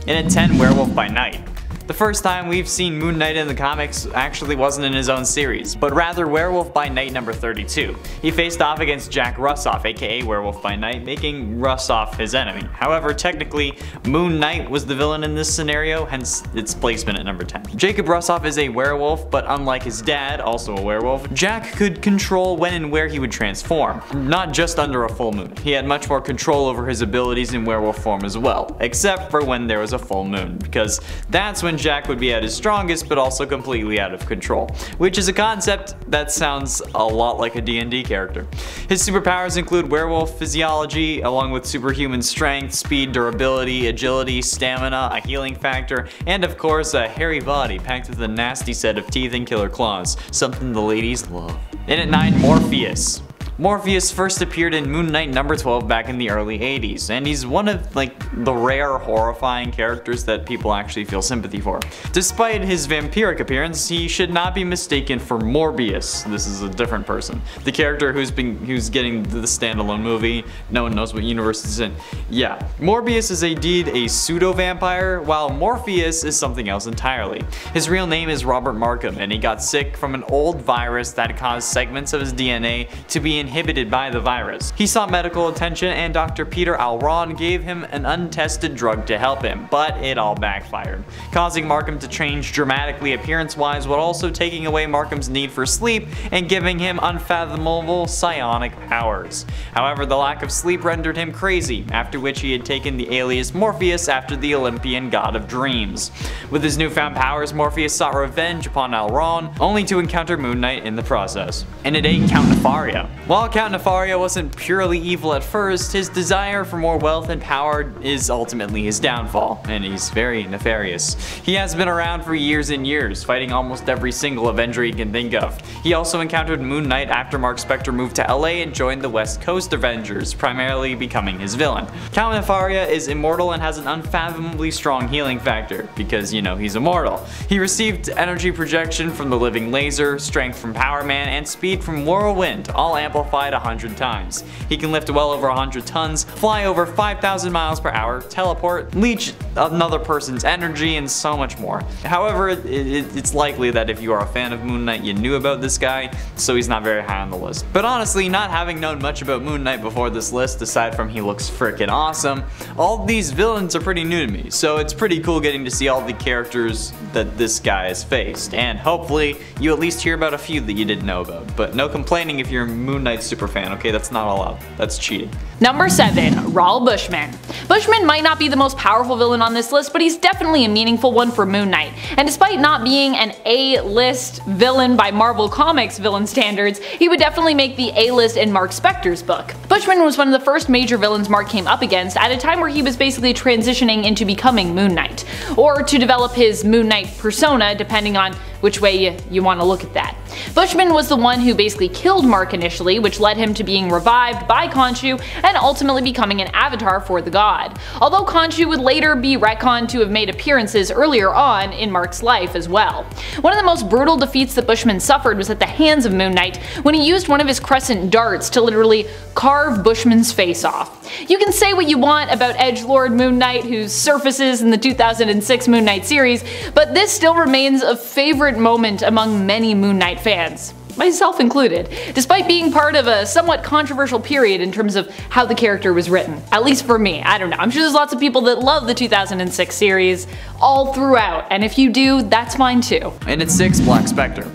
And at 10, Werewolf by Night. The first time we've seen Moon Knight in the comics actually wasn't in his own series, but rather Werewolf by Night number 32. He faced off against Jack Russoff, aka Werewolf by Night, making Russoff his enemy. However, technically, Moon Knight was the villain in this scenario, hence its placement at number 10. Jacob Russoff is a werewolf, but unlike his dad, also a werewolf, Jack could control when and where he would transform, not just under a full moon. He had much more control over his abilities in werewolf form as well, except for when there was a full moon, because that's when Jack would be at his strongest but also completely out of control, which is a concept that sounds a lot like a D&D character. His superpowers include werewolf physiology along with superhuman strength, speed, durability, agility, stamina, a healing factor, and of course a hairy body packed with a nasty set of teeth and killer claws, something the ladies love. And at 9, Morpheus. Morpheus first appeared in Moon Knight number 12 back in the early 80s, and he's one of the rare horrifying characters that people actually feel sympathy for. Despite his vampiric appearance, he should not be mistaken for Morbius. This is a different person. The character who's getting the standalone movie, no one knows what universe it's in. Yeah, Morbius is indeed a pseudo-vampire, while Morpheus is something else entirely. His real name is Robert Markham, and he got sick from an old virus that caused segments of his DNA to be inhibited by the virus. He sought medical attention and Dr. Peter Alron gave him an untested drug to help him, but it all backfired, causing Markham to change dramatically appearance-wise while also taking away Markham's need for sleep and giving him unfathomable psionic powers. However, the lack of sleep rendered him crazy, after which he had taken the alias Morpheus after the Olympian god of dreams. With his newfound powers, Morpheus sought revenge upon Alron, only to encounter Moon Knight in the process. And at 8, Count Nefaria. While Count Nefaria wasn't purely evil at first, his desire for more wealth and power is ultimately his downfall, and he's very nefarious. He has been around for years and years, fighting almost every single Avenger he can think of. He also encountered Moon Knight after Mark Spector moved to LA and joined the West Coast Avengers, primarily becoming his villain. Count Nefaria is immortal and has an unfathomably strong healing factor, because you know he's immortal. He received energy projection from the Living Laser, strength from Power Man, and speed from Whirlwind, all amplified 100 times. He can lift well over 100 tons, fly over 5,000 miles per hour, teleport, leech another person's energy, and so much more. However, it's likely that if you are a fan of Moon Knight, you knew about this guy, so he's not very high on the list. But honestly, not having known much about Moon Knight before this list, aside from he looks freaking awesome, all these villains are pretty new to me, so it's pretty cool getting to see all the characters that this guy has faced, and hopefully you at least hear about a few that you didn't know about. But no complaining if you're a Moon Knight superfan, okay? That's not allowed. That's cheating. Number 7. RAUL Bushman. Bushman might not be the most powerful villain on this list, but he's definitely a meaningful one for Moon Knight. And despite not being an A-list villain by Marvel Comics villain standards, he would definitely make the A-list in Mark Spector's book. Bushman was one of the first major villains Mark came up against at a time where he was basically transitioning into becoming Moon Knight, or to develop his Moon Knight persona, depending on which way you want to look at that. Bushman was the one who basically killed Mark initially, which led him to being revived by Khonshu and ultimately becoming an avatar for the god. Although Khonshu would later be retconned to have made appearances earlier on in Mark's life as well. One of the most brutal defeats that Bushman suffered was at the hands of Moon Knight when he used one of his crescent darts to literally carve Bushman's face off. You can say what you want about edgelord Moon Knight, who surfaces in the 2006 Moon Knight series, but this still remains a favorite moment among many Moon Knight fans, myself included, despite being part of a somewhat controversial period in terms of how the character was written. At least for me, I don't know. I'm sure there's lots of people that love the 2006 series all throughout, and if you do, that's fine too. And at 6, Black Spectre.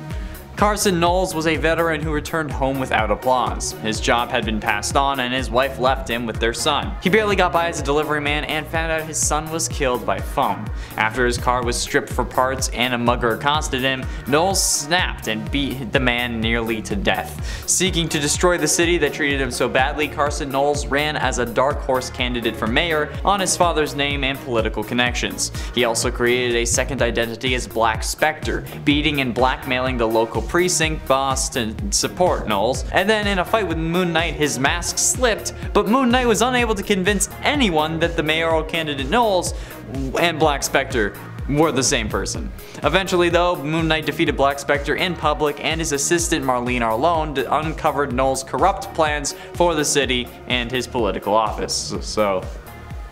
Carson Knowles was a veteran who returned home without applause. His job had been passed on and his wife left him with their son. He barely got by as a delivery man and found out his son was killed by phone. After his car was stripped for parts and a mugger accosted him, Knowles snapped and beat the man nearly to death. Seeking to destroy the city that treated him so badly, Carson Knowles ran as a dark horse candidate for mayor on his father's name and political connections. He also created a second identity as Black Spectre, beating and blackmailing the local precinct boss to support Knowles, and then in a fight with Moon Knight his mask slipped, but Moon Knight was unable to convince anyone that the mayoral candidate Knowles and Black Spectre were the same person. Eventually though, Moon Knight defeated Black Spectre in public and his assistant Marlene Arlone uncovered Knowles' corrupt plans for the city and his political office. So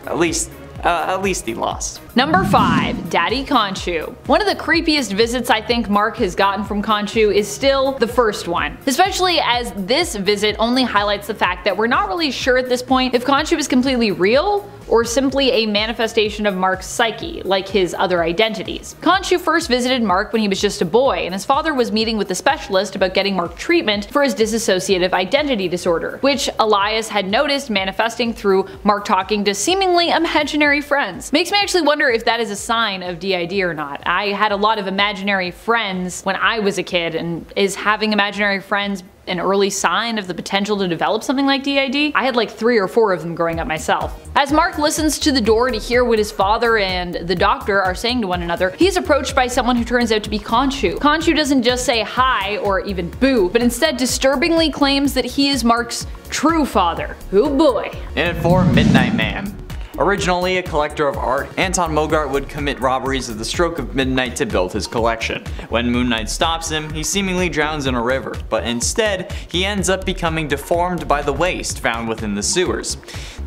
at least at least he lost. Number 5. Daddy Khonshu. One of the creepiest visits I think Mark has gotten from Khonshu is still the first one, especially as this visit only highlights the fact that we're not really sure at this point if Khonshu is completely real or simply a manifestation of Mark's psyche, like his other identities. Khonshu first visited Mark when he was just a boy, and his father was meeting with a specialist about getting Mark treatment for his dissociative identity disorder, which Elias had noticed manifesting through Mark talking to seemingly imaginary friends. Makes me actually wonder if that is a sign of DID or not. I had a lot of imaginary friends when I was a kid, and is having imaginary friends an early sign of the potential to develop something like DID? I had like 3 or 4 of them growing up myself. As Mark listens to the door to hear what his father and the doctor are saying to one another, he's approached by someone who turns out to be Khonshu. Khonshu doesn't just say hi or even boo, but instead disturbingly claims that he is Mark's true father. Oh boy. In at 4, Midnight Man. Originally a collector of art, Anton Mogart would commit robberies at the stroke of midnight to build his collection. When Moon Knight stops him, he seemingly drowns in a river, but instead, he ends up becoming deformed by the waste found within the sewers.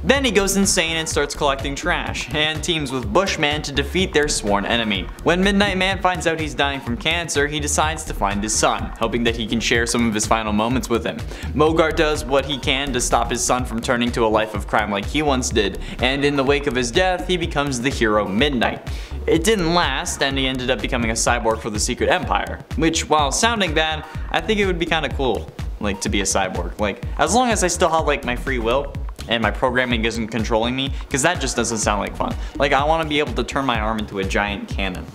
Then he goes insane and starts collecting trash, and teams with Bushman to defeat their sworn enemy. When Midnight Man finds out he's dying from cancer, he decides to find his son, hoping that he can share some of his final moments with him. Mogart does what he can to stop his son from turning to a life of crime like he once did, and in the wake of his death, he becomes the hero Midnight. It didn't last, and he ended up becoming a cyborg for the Secret Empire, which, while sounding bad, I think it would be kinda cool, like, to be a cyborg. Like, as long as I still have, like, my free will, and my programming isn't controlling me, because that just doesn't sound like fun. Like, I want to be able to turn my arm into a giant cannon.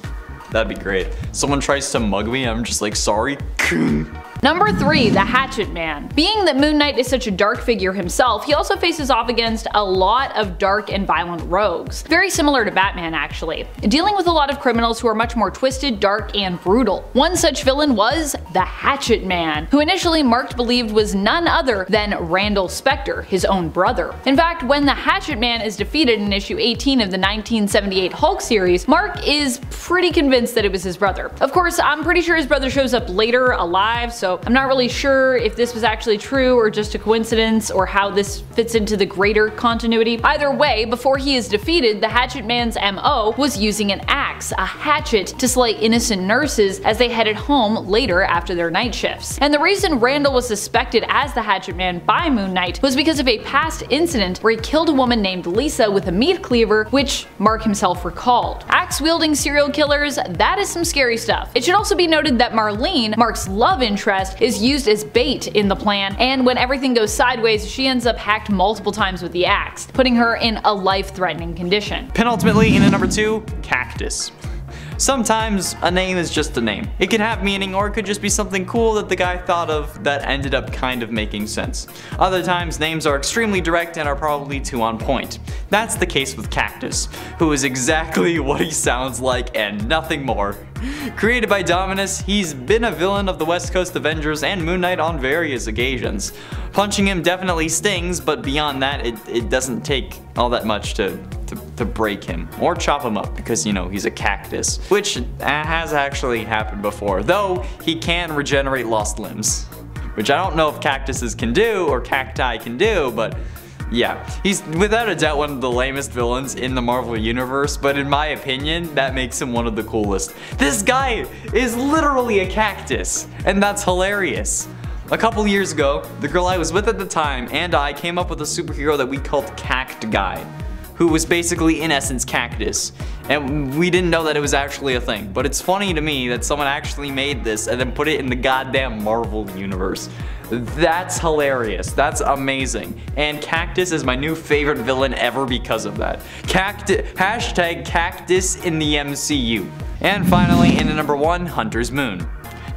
That'd be great. Someone tries to mug me, I'm just like, sorry. Number 3. The HATCHET-MAN. Being that Moon Knight is such a dark figure himself, he also faces off against a lot of dark and violent rogues. Very similar to Batman actually. Dealing with a lot of criminals who are much more twisted, dark, and brutal. One such villain was the HATCHET-MAN, who initially Mark believed was none other than Randall Spectre, his own brother. In fact, when the HATCHET-MAN is defeated in issue 18 of the 1978 Hulk series, Mark is pretty convinced that it was his brother. Of course, I'm pretty sure his brother shows up later alive, so I'm not really sure if this was actually true or just a coincidence or how this fits into the greater continuity. Either way, before he is defeated, the HATCHET-MAN's MO was using an axe, a hatchet, to slay innocent nurses as they headed home later after their night shifts. And the reason Randall was suspected as the HATCHET-MAN by Moon Knight was because of a past incident where he killed a woman named Lisa with a meat cleaver, which Mark himself recalled. Axe-wielding serial killers, that is some scary stuff. It should also be noted that Marlene, Mark's love interest, is used as bait in the plan, and when everything goes sideways, she ends up hacked multiple times with the axe, putting her in a life-threatening condition. Penultimately, in at number 2, Cactus. Sometimes a name is just a name. It can have meaning, or it could just be something cool that the guy thought of that ended up kind of making sense. Other times names are extremely direct and are probably too on point. That's the case with Cactus, who is exactly what he sounds like and nothing more. Created by Dominus, he's been a villain of the West Coast Avengers and Moon Knight on various occasions. Punching him definitely stings, but beyond that, it doesn't take all that much to break him or chop him up, because, you know, he's a cactus, which has actually happened before, though he can regenerate lost limbs, which I don't know if cactuses can do or cacti can do, but yeah, he's without a doubt one of the lamest villains in the Marvel Universe, but in my opinion, that makes him one of the coolest. This guy is literally a cactus, and that's hilarious. A couple years ago, the girl I was with at the time and I came up with a superhero that we called Cact Guy, who was basically in essence Cactus, and we didn't know that it was actually a thing. But it's funny to me that someone actually made this and then put it in the goddamn Marvel Universe. That's hilarious. That's amazing. And Cactus is my new favorite villain ever because of that. Hashtag Cactus in the MCU. And finally, in at number 1, Hunter's Moon.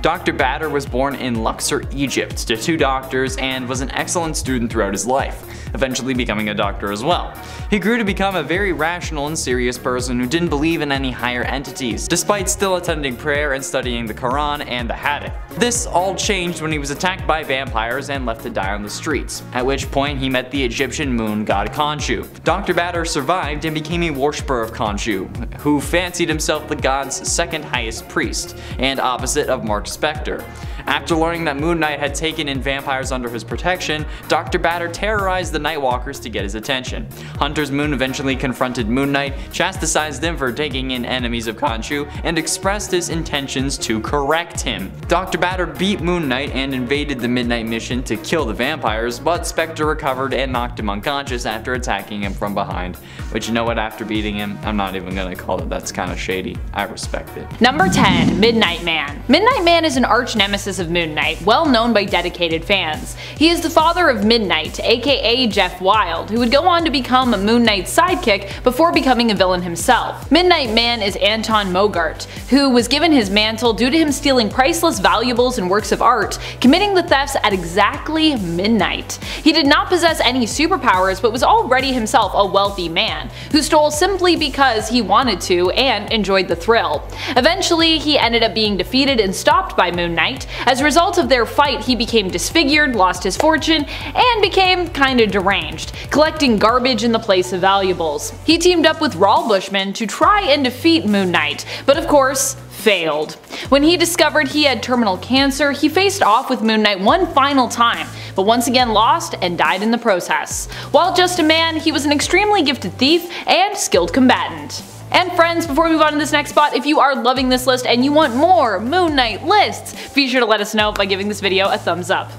Dr. Batter was born in Luxor, Egypt, to 2 doctors and was an excellent student throughout his life, eventually becoming a doctor as well. He grew to become a very rational and serious person who didn't believe in any higher entities, despite still attending prayer and studying the Quran and the Hadith. This all changed when he was attacked by vampires and left to die on the streets, at which point he met the Egyptian moon god Khonshu. Dr. Batter survived and became a worshipper of Khonshu, who fancied himself the god's second highest priest, and opposite of Mark Spectre. After learning that Moon Knight had taken in vampires under his protection, Dr. Batter terrorized the Nightwalkers to get his attention. Hunter's Moon eventually confronted Moon Knight, chastised him for taking in enemies of Khonshu, and expressed his intentions to correct him. Dr. Batter beat Moon Knight and invaded the Midnight Mission to kill the vampires, but Spectre recovered and knocked him unconscious after attacking him from behind. Which, you know what, after beating him, I'm not even gonna call it that's kinda shady. I respect it. Number 10. Midnight Man. Midnight Man is an arch nemesis of Moon Knight, well known by dedicated fans. He is the father of Midnight, aka Jeff Wild, who would go on to become Moon Knight's sidekick before becoming a villain himself. Midnight Man is Anton Mogart, who was given his mantle due to him stealing priceless valuables and works of art, committing the thefts at exactly midnight. He did not possess any superpowers, but was already himself a wealthy man, who stole simply because he wanted to and enjoyed the thrill. Eventually, he ended up being defeated and stopped by Moon Knight. As a result of their fight, he became disfigured, lost his fortune, and became kinda deranged, collecting garbage in the place of valuables. He teamed up with RAUL BUSHMAN to try and defeat Moon Knight, but of course, failed. When he discovered he had terminal cancer, he faced off with Moon Knight one final time, but once again lost and died in the process. While just a man, he was an extremely gifted thief and skilled combatant. And friends, before we move on to this next spot, if you are loving this list and you want more Moon Knight lists, be sure to let us know by giving this video a thumbs up.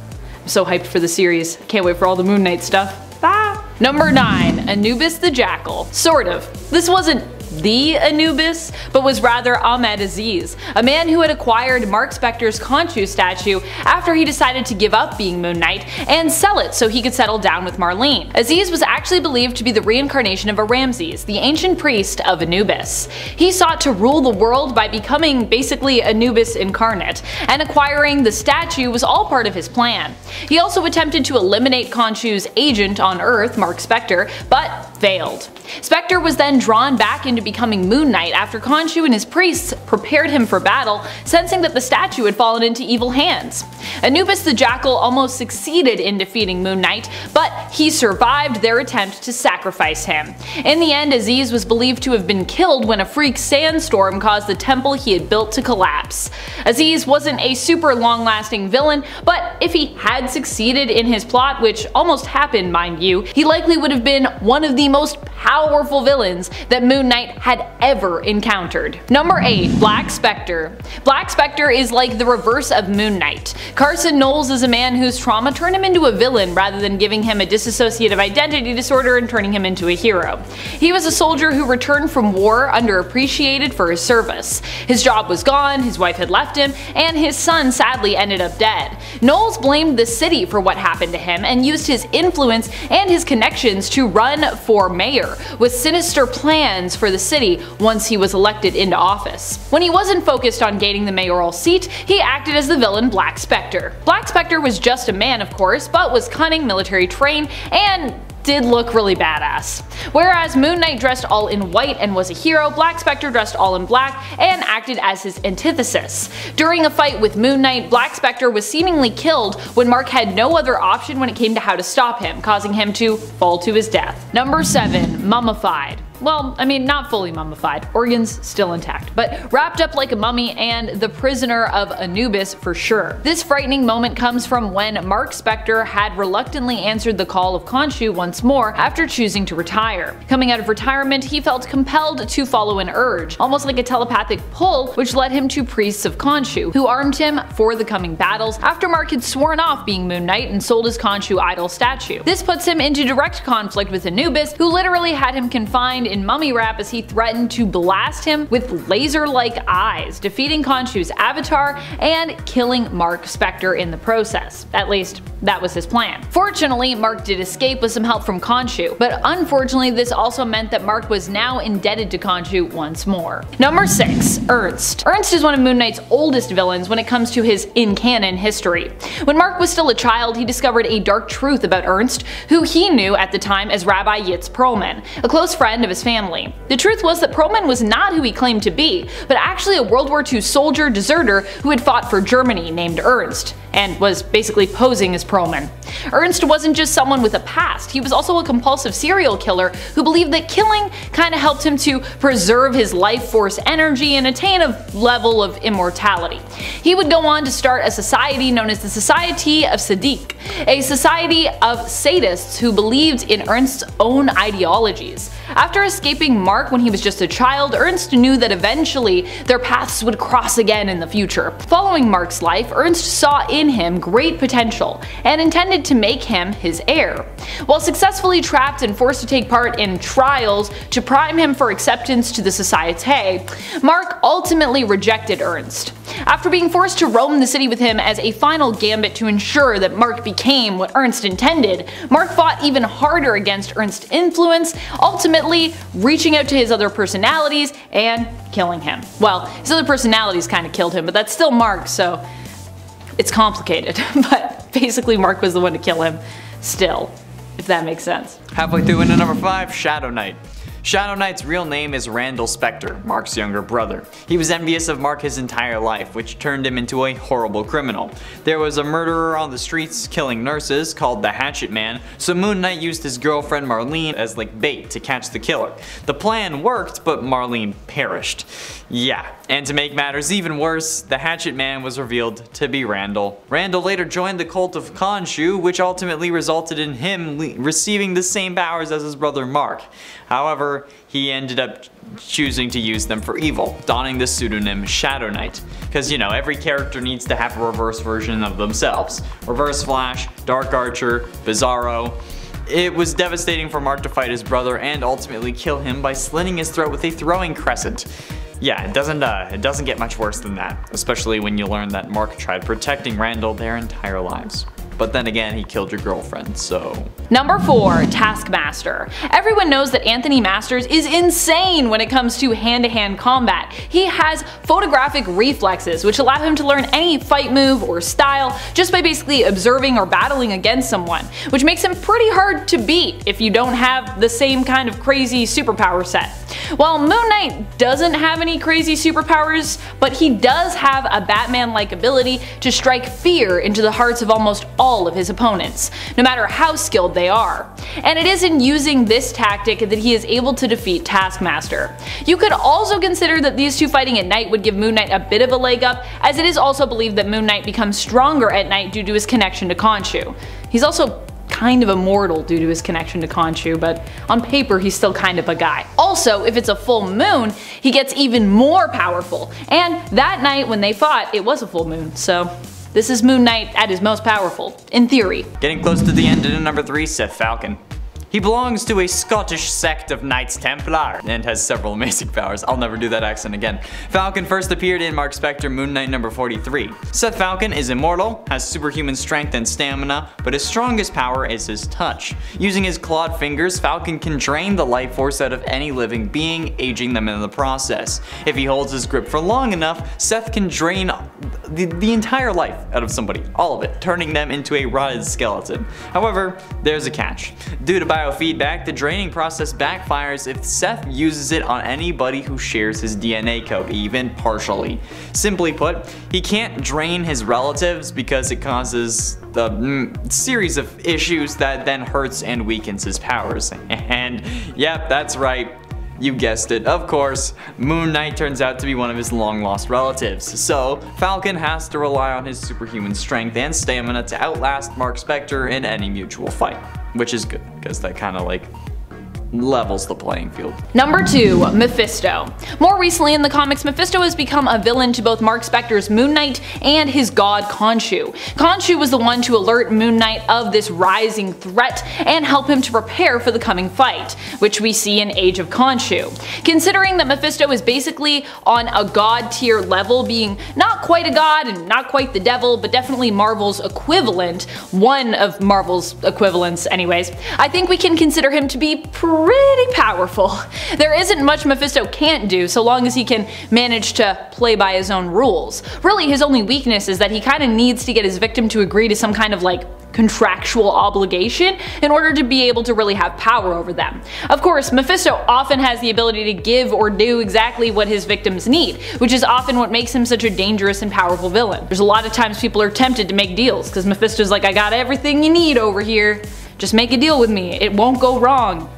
I'm so hyped for the series. Can't wait for all the Moon Knight stuff. Ah. Number 9. Anubis the Jackal. Sort of. This wasn't the Anubis, but was rather Ahmed Aziz, a man who had acquired Mark Spector's Khonshu statue after he decided to give up being Moon Knight and sell it so he could settle down with Marlene. Aziz was actually believed to be the reincarnation of a Ramses, the ancient priest of Anubis. He sought to rule the world by becoming basically Anubis incarnate, and acquiring the statue was all part of his plan. He also attempted to eliminate Khonshu's agent on Earth, Mark Spector, but failed. Spectre was then drawn back into becoming Moon Knight after Khonshu and his priests prepared him for battle, sensing that the statue had fallen into evil hands. Anubis the Jackal almost succeeded in defeating Moon Knight, but he survived their attempt to sacrifice him. In the end, Aziz was believed to have been killed when a freak sandstorm caused the temple he had built to collapse. Aziz wasn't a super long-lasting villain, but if he had succeeded in his plot, which almost happened mind you, he likely would have been one of the most powerful villains that Moon Knight had ever encountered. Number 8. Black Spectre. Black Spectre is like the reverse of Moon Knight. Carson Knowles is a man whose trauma turned him into a villain rather than giving him a dissociative identity disorder and turning him into a hero. He was a soldier who returned from war underappreciated for his service. His job was gone, his wife had left him, and his son sadly ended up dead. Knowles blamed the city for what happened to him and used his influence and his connections to run for mayor, with sinister plans for the city once he was elected into office. When he wasn't focused on gaining the mayoral seat, he acted as the villain Black Spectre. Black Spectre was just a man, of course, but was cunning, military trained, and did look really badass. Whereas Moon Knight dressed all in white and was a hero, Black Spectre dressed all in black and acted as his antithesis. During a fight with Moon Knight, Black Spectre was seemingly killed when Mark had no other option when it came to how to stop him, causing him to fall to his death. Number 7. Mummified. Well, I mean, not fully mummified, organs still intact, but wrapped up like a mummy and the prisoner of Anubis for sure. This frightening moment comes from when Mark Spector had reluctantly answered the call of Khonshu once more after choosing to retire. Coming out of retirement, he felt compelled to follow an urge, almost like a telepathic pull, which led him to priests of Khonshu, who armed him for the coming battles after Mark had sworn off being Moon Knight and sold his Khonshu idol statue. This puts him into direct conflict with Anubis, who literally had him confined in mummy wrap as he threatened to blast him with laser-like eyes, defeating Khonshu's avatar and killing Mark Spector in the process. At least, that was his plan. Fortunately, Mark did escape with some help from Khonshu, but unfortunately this also meant that Mark was now indebted to Khonshu once more. Number 6. Ernst. Ernst is one of Moon Knight's oldest villains when it comes to his in-canon history. When Mark was still a child, he discovered a dark truth about Ernst, who he knew at the time as Rabbi Yitz Perlman, a close friend of his his family. The truth was that Perlman was not who he claimed to be, but actually a World War II soldier deserter who had fought for Germany named Ernst, and was basically posing as Perlman. Ernst wasn't just someone with a past, he was also a compulsive serial killer who believed that killing kinda helped him to preserve his life force energy and attain a level of immortality. He would go on to start a society known as the Society of Sadiq, a society of sadists who believed in Ernst's own ideologies. After escaping Mark when he was just a child, Ernst knew that eventually their paths would cross again in the future. Following Mark's life, Ernst saw in him great potential and intended to make him his heir. While successfully trapped and forced to take part in trials to prime him for acceptance to the Societe, Mark ultimately rejected Ernst. After being forced to roam the city with him as a final gambit to ensure that Mark became what Ernst intended, Mark fought even harder against Ernst's influence, ultimately reaching out to his other personalities and killing him. Well, his other personalities kinda killed him, but that's still Mark, so it's complicated. But basically Mark was the one to kill him still, if that makes sense. Halfway through into number 5, Shadow Knight. Shadow Knight's real name is Randall Spectre, Mark's younger brother. He was envious of Mark his entire life, which turned him into a horrible criminal. There was a murderer on the streets killing nurses called the HATCHET-MAN, so Moon Knight used his girlfriend Marlene as like bait to catch the killer. The plan worked, but Marlene perished. Yeah, and to make matters even worse, the HATCHET-MAN was revealed to be Randall. Randall later joined the cult of Khonshu, which ultimately resulted in him receiving the same powers as his brother Mark. However, he ended up choosing to use them for evil, donning the pseudonym Shadow Knight. Because, you know, every character needs to have a reverse version of themselves. Reverse Flash, Dark Archer, Bizarro. It was devastating for Mark to fight his brother and ultimately kill him by slitting his throat with a throwing crescent. Yeah, it doesn't get much worse than that, especially when you learn that Mark tried protecting Randall their entire lives. But then again, he killed your girlfriend, so... Number 4, Taskmaster. Everyone knows that Anthony Masters is insane when it comes to hand-to-hand combat. He has photographic reflexes, which allow him to learn any fight move or style just by basically observing or battling against someone, which makes him pretty hard to beat if you don't have the same kind of crazy superpower set. While Moon Knight doesn't have any crazy superpowers, but he does have a Batman-like ability to strike fear into the hearts of almost all of his opponents, no matter how skilled they are. And it is in using this tactic that he is able to defeat Taskmaster. You could also consider that these two fighting at night would give Moon Knight a bit of a leg up, as it is also believed that Moon Knight becomes stronger at night due to his connection to Khonshu. He's also kind of immortal due to his connection to Khonshu, but on paper he's still kind of a guy. Also, if it's a full moon, he gets even more powerful, and that night when they fought, it was a full moon, so this is Moon Knight at his most powerful, in theory. Getting close to the end in number 3, Seth Falcon. He belongs to a Scottish sect of Knights Templar and has several amazing powers. I'll never do that accent again. Falcon first appeared in Mark Spectre Moon Knight number 43. Seth Falcon is immortal, has superhuman strength and stamina, but his strongest power is his touch. Using his clawed fingers, Falcon can drain the life force out of any living being, aging them in the process. If he holds his grip for long enough, Seth can drain the entire life out of somebody, all of it, turning them into a rotted skeleton. However, there's a catch. Due to biofeedback, the draining process backfires if Seth uses it on anybody who shares his DNA code, even partially. Simply put, he can't drain his relatives because it causes the series of issues that then hurts and weakens his powers. And yep, that's right. You guessed it, of course, Moon Knight turns out to be one of his long-lost relatives, so Falcon has to rely on his superhuman strength and stamina to outlast Mark Spectre in any mutual fight. Which is good, because that kind of like levels the playing field. Number 2, Mephisto. More recently in the comics, Mephisto has become a villain to both Mark Spectre's Moon Knight and his god Khonshu. Khonshu was the one to alert Moon Knight of this rising threat and help him to prepare for the coming fight, which we see in Age of Khonshu. Considering that Mephisto is basically on a god tier level, being not quite a god and not quite the devil, but definitely Marvel's equivalent, one of Marvel's equivalents anyways, I think we can consider him to be pretty powerful. There isn't much Mephisto can't do so long as he can manage to play by his own rules. Really, his only weakness is that he kinda needs to get his victim to agree to some kind of contractual obligation in order to be able to really have power over them. Of course, Mephisto often has the ability to give or do exactly what his victims need, which is often what makes him such a dangerous and powerful villain. There's a lot of times people are tempted to make deals, because Mephisto's like, I got everything you need over here, just make a deal with me, it won't go wrong.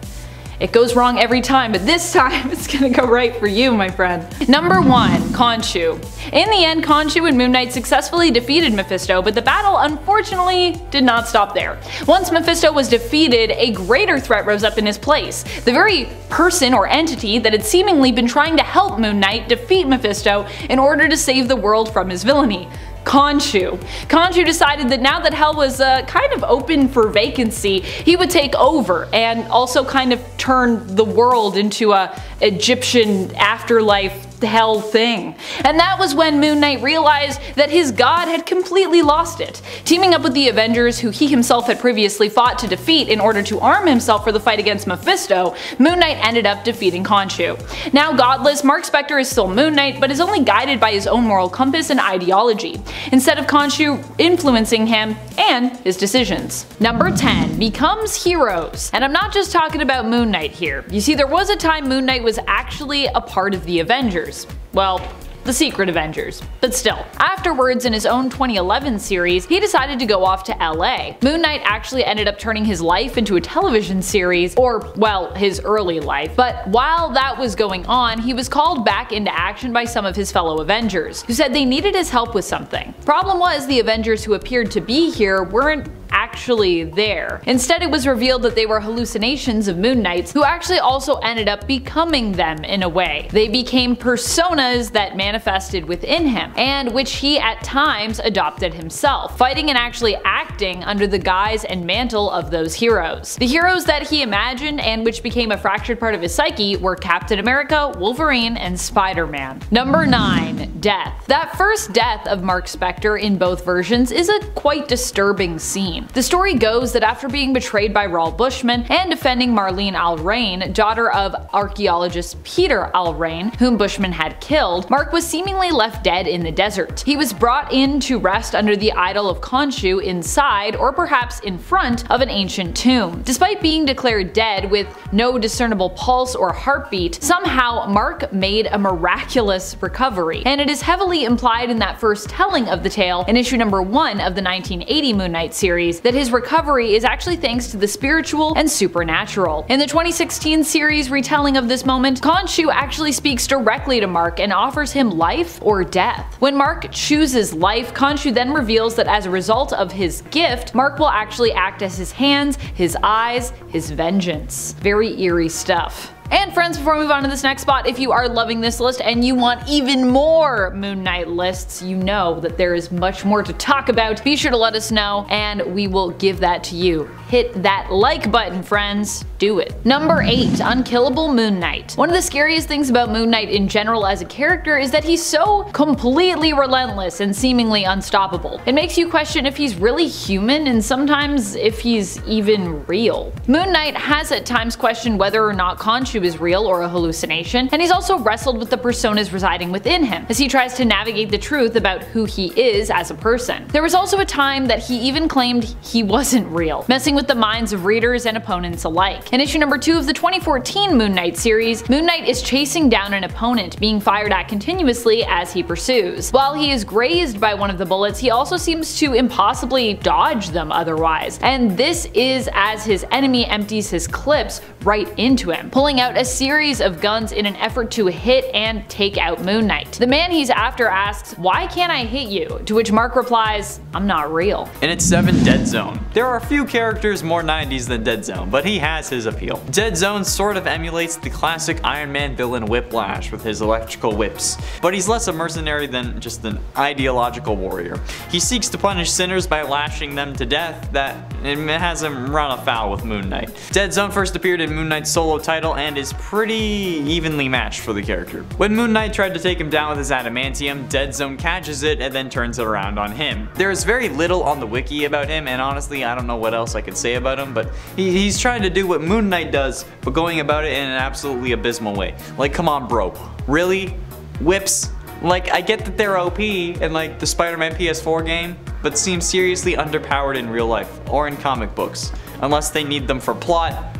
It goes wrong every time, but this time it's gonna go right for you, my friend. Number 1. Khonshu. In the end, Khonshu and Moon Knight successfully defeated Mephisto, but the battle unfortunately did not stop there. Once Mephisto was defeated, a greater threat rose up in his place. The very person or entity that had seemingly been trying to help Moon Knight defeat Mephisto in order to save the world from his villainy. Khonshu. Khonshu decided that now that hell was kind of open for vacancy, he would take over and also kind of turn the world into a Egyptian afterlife hell thing. And that was when Moon Knight realized that his god had completely lost it. Teaming up with the Avengers, who he himself had previously fought to defeat in order to arm himself for the fight against Mephisto, Moon Knight ended up defeating Khonshu. Now godless, Mark Spector is still Moon Knight, but is only guided by his own moral compass and ideology, instead of Khonshu influencing him and his decisions. Number 10. Becomes heroes. And I'm not just talking about Moon Knight here. You see, there was a time Moon Knight was actually a part of the Avengers. Well, the Secret Avengers, but still. Afterwards, in his own 2011 series, he decided to go off to LA. Moon Knight actually ended up turning his life into a television series, or, well, his early life. But while that was going on, he was called back into action by some of his fellow Avengers, who said they needed his help with something. Problem was, the Avengers who appeared to be here weren't actually there. Instead, it was revealed that they were hallucinations of Moon Knights, who actually also ended up becoming them in a way. They became personas that manifested within him, and which he at times adopted himself, fighting and actually acting under the guise and mantle of those heroes. The heroes that he imagined and which became a fractured part of his psyche were Captain America, Wolverine, and Spider-Man. Number 9. Death. That first death of Mark Spector in both versions is a quite disturbing scene. The story goes that after being betrayed by RAUL Bushman and defending Marlene Alraine, daughter of archaeologist Peter Alraine, whom Bushman had killed, Mark was seemingly left dead in the desert. He was brought in to rest under the idol of Khonshu inside, or perhaps in front, of an ancient tomb. Despite being declared dead with no discernible pulse or heartbeat, somehow Mark made a miraculous recovery, and it is heavily implied in that first telling of the tale in issue number 1 of the 1980 Moon Knight series that his recovery is actually thanks to the spiritual and supernatural. In the 2016 series retelling of this moment, Khonshu actually speaks directly to Mark and offers him life or death. When Mark chooses life, Khonshu then reveals that as a result of his gift, Mark will actually act as his hands, his eyes, his vengeance. Very eerie stuff. And friends, before we move on to this next spot, if you are loving this list and you want even more Moon Knight lists, you know that there is much more to talk about. Be sure to let us know and we will give that to you. Hit that like button, friends. Do it. Number 8. Unkillable Moon Knight. One of the scariest things about Moon Knight in general as a character is that he's so completely relentless and seemingly unstoppable. It makes you question if he's really human and sometimes if he's even real. Moon Knight has at times questioned whether or not Khonshu is real or a hallucination, and he's also wrestled with the personas residing within him as he tries to navigate the truth about who he is as a person. There was also a time that he even claimed he wasn't real, messing with the minds of readers and opponents alike. In issue number 2 of the 2014 Moon Knight series, Moon Knight is chasing down an opponent, being fired at continuously as he pursues. While he is grazed by one of the bullets, he also seems to impossibly dodge them otherwise, and this is as his enemy empties his clips right into him, pulling out a series of guns in an effort to hit and take out Moon Knight. The man he's after asks, "Why can't I hit you?" To which Mark replies, "I'm not real." In its 7, DEADZONE. There are a few characters more 90s than DEADZONE, but he has his appeal. DEADZONE sort of emulates the classic Iron Man villain Whiplash with his electrical whips, but he's less a mercenary than just an ideological warrior. He seeks to punish sinners by lashing them to death that has him run afoul with Moon Knight. DEADZONE first appeared in Moon Knight's solo title and is pretty evenly matched for the character. When Moon Knight tried to take him down with his adamantium, DEADZONE catches it and then turns it around on him. There is very little on the wiki about him, and honestly I don't know what else I could say about him, but he's trying to do what Moon Knight does, but going about it in an absolutely abysmal way. Like, come on bro, really? Whips? Like, I get that they're OP in like the Spider-Man PS4 game, but seem seriously underpowered in real life or in comic books, unless they need them for plot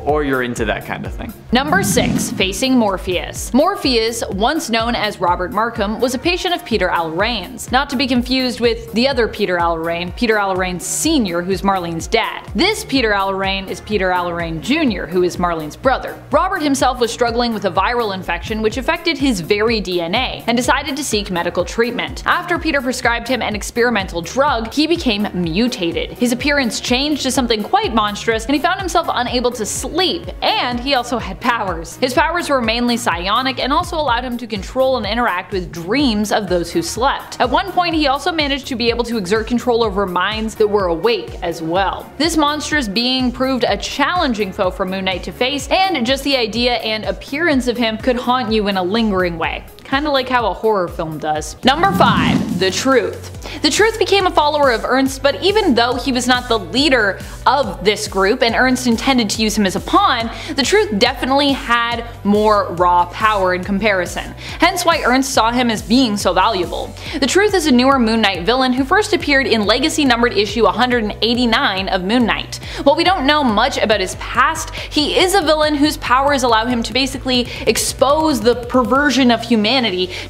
or you're into that kind of thing. Number 6. Facing Morpheus. Morpheus, once known as Robert Markham, was a patient of Peter Allaraine's, not to be confused with the other Peter Allaraine's Sr., who's Marlene's dad. This Peter Allaraine is Peter Allaraine Jr., who is Marlene's brother. Robert himself was struggling with a viral infection which affected his very DNA, and decided to seek medical treatment. After Peter prescribed him an experimental drug, he became mutated. His appearance changed to something quite monstrous, and he found himself unable to sleep, and he also had powers. His powers were mainly psionic and also allowed him to control and interact with dreams of those who slept. At one point he also managed to be able to exert control over minds that were awake as well. This monstrous being proved a challenging foe for Moon Knight to face, and just the idea and appearance of him could haunt you in a lingering way. Kinda like how a horror film does. Number 5. The Truth. The Truth became a follower of Ernst, but even though he was not the leader of this group and Ernst intended to use him as a pawn, the Truth definitely had more raw power in comparison, hence why Ernst saw him as being so valuable. The Truth is a newer Moon Knight villain who first appeared in Legacy numbered issue 189 of Moon Knight. While we don't know much about his past, he is a villain whose powers allow him to basically expose the perversion of humanity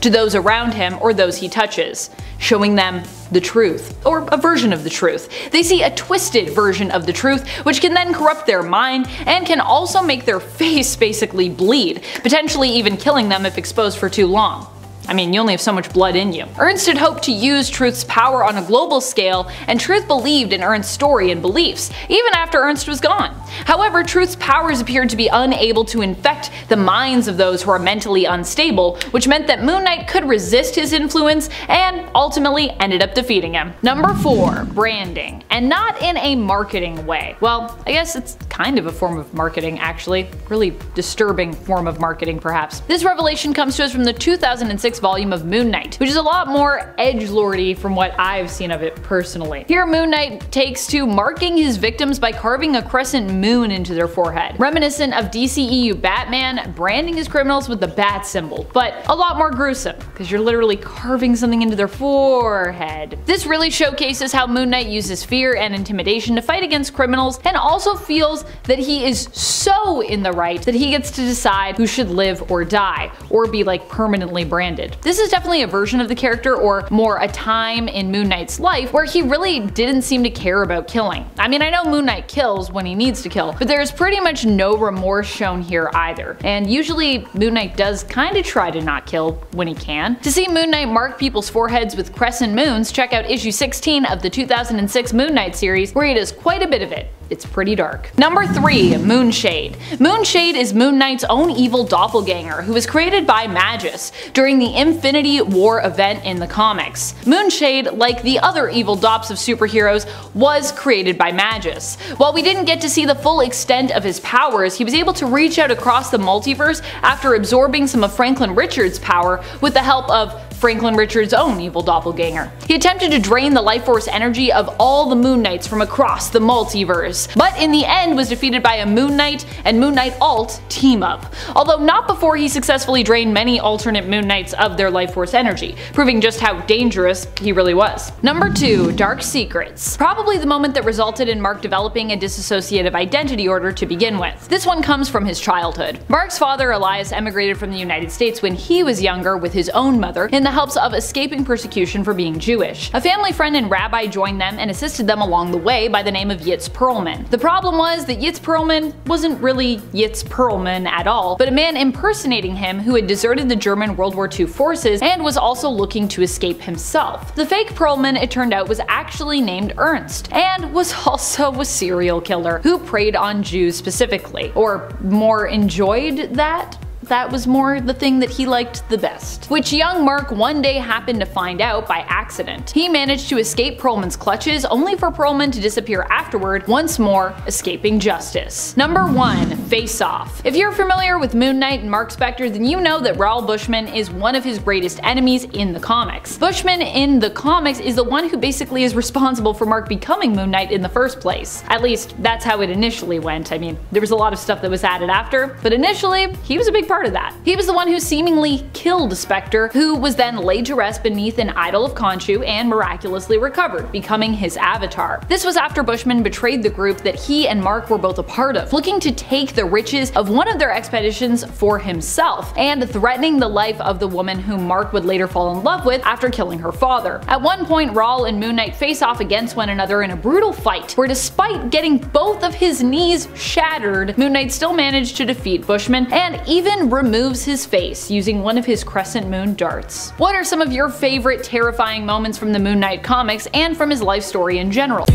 to those around him or those he touches, showing them the truth, or a version of the truth. They see a twisted version of the truth, which can then corrupt their mind and can also make their face basically bleed, potentially even killing them if exposed for too long. I mean, you only have so much blood in you. Ernst had hoped to use Truth's power on a global scale, and Truth believed in Ernst's story and beliefs, even after Ernst was gone. However, Truth's powers appeared to be unable to infect the minds of those who are mentally unstable, which meant that Moon Knight could resist his influence and ultimately ended up defeating him. Number 4. Branding. And not in a marketing way. Well, I guess it's kind of a form of marketing actually. Really disturbing form of marketing perhaps. This revelation comes to us from the 2006 volume of Moon Knight, which is a lot more edgelordy from what I've seen of it personally. Here Moon Knight takes to marking his victims by carving a crescent moon into their forehead. Reminiscent of DCEU Batman, branding his criminals with the bat symbol, but a lot more gruesome, because you're literally carving something into their forehead. This really showcases how Moon Knight uses fear and intimidation to fight against criminals, and also feels that he is so in the right that he gets to decide who should live or die, or be like permanently branded. This is definitely a version of the character, or more a time in Moon Knight's life where he really didn't seem to care about killing. I mean, I know Moon Knight kills when he needs to kill, but there's pretty much no remorse shown here either. And usually Moon Knight does kinda try to not kill when he can. To see Moon Knight mark people's foreheads with crescent moons, check out issue 16 of the 2006 Moon Knight series, where he does quite a bit of it. It's pretty dark. Number 3. Moonshade. Moonshade is Moon Knight's own evil doppelganger who was created by Magus during the Infinity War event in the comics. Moonshade, like the other evil dops of superheroes, was created by Magus. While we didn't get to see the full extent of his powers, he was able to reach out across the multiverse after absorbing some of Franklin Richards' power with the help of Franklin Richards' own evil doppelganger. He attempted to drain the life force energy of all the Moon Knights from across the multiverse, but in the end was defeated by a Moon Knight and Moon Knight Alt team-up, although not before he successfully drained many alternate Moon Knights of their life force energy, proving just how dangerous he really was. Number 2. Dark Secrets. Probably the moment that resulted in Mark developing a dissociative identity order to begin with. This one comes from his childhood. Mark's father Elias emigrated from the United States when he was younger with his own mother in the hopes of escaping persecution for being Jewish. A family friend and rabbi joined them and assisted them along the way by the name of Yitz Perlman. The problem was that Yitz Perlman wasn't really Yitz Perlman at all, but a man impersonating him who had deserted the German World War II forces and was also looking to escape himself. The fake Perlman, it turned out, was actually named Ernst, and was also a serial killer who preyed on Jews specifically, or more enjoyed that that was more the thing that he liked the best. Which young Mark one day happened to find out by accident. He managed to escape Perlman's clutches, only for Perlman to disappear afterward, once more escaping justice. Number 1. Face Off. If you're familiar with Moon Knight and Mark Spector, then you know that Raul Bushman is one of his greatest enemies in the comics. Bushman in the comics is the one who basically is responsible for Mark becoming Moon Knight in the first place. At least, that's how it initially went. I mean, there was a lot of stuff that was added after, but initially, he was a big part of that. He was the one who seemingly killed Spectre, who was then laid to rest beneath an idol of Khonshu and miraculously recovered, becoming his avatar. This was after Bushman betrayed the group that he and Mark were both a part of, looking to take the riches of one of their expeditions for himself, and threatening the life of the woman whom Mark would later fall in love with after killing her father. At one point, Raul and Moon Knight face off against one another in a brutal fight, where despite getting both of his knees shattered, Moon Knight still managed to defeat Bushman, and even removes his face using one of his crescent moon darts. What are some of your favorite terrifying moments from the Moon Knight comics and from his life story in general?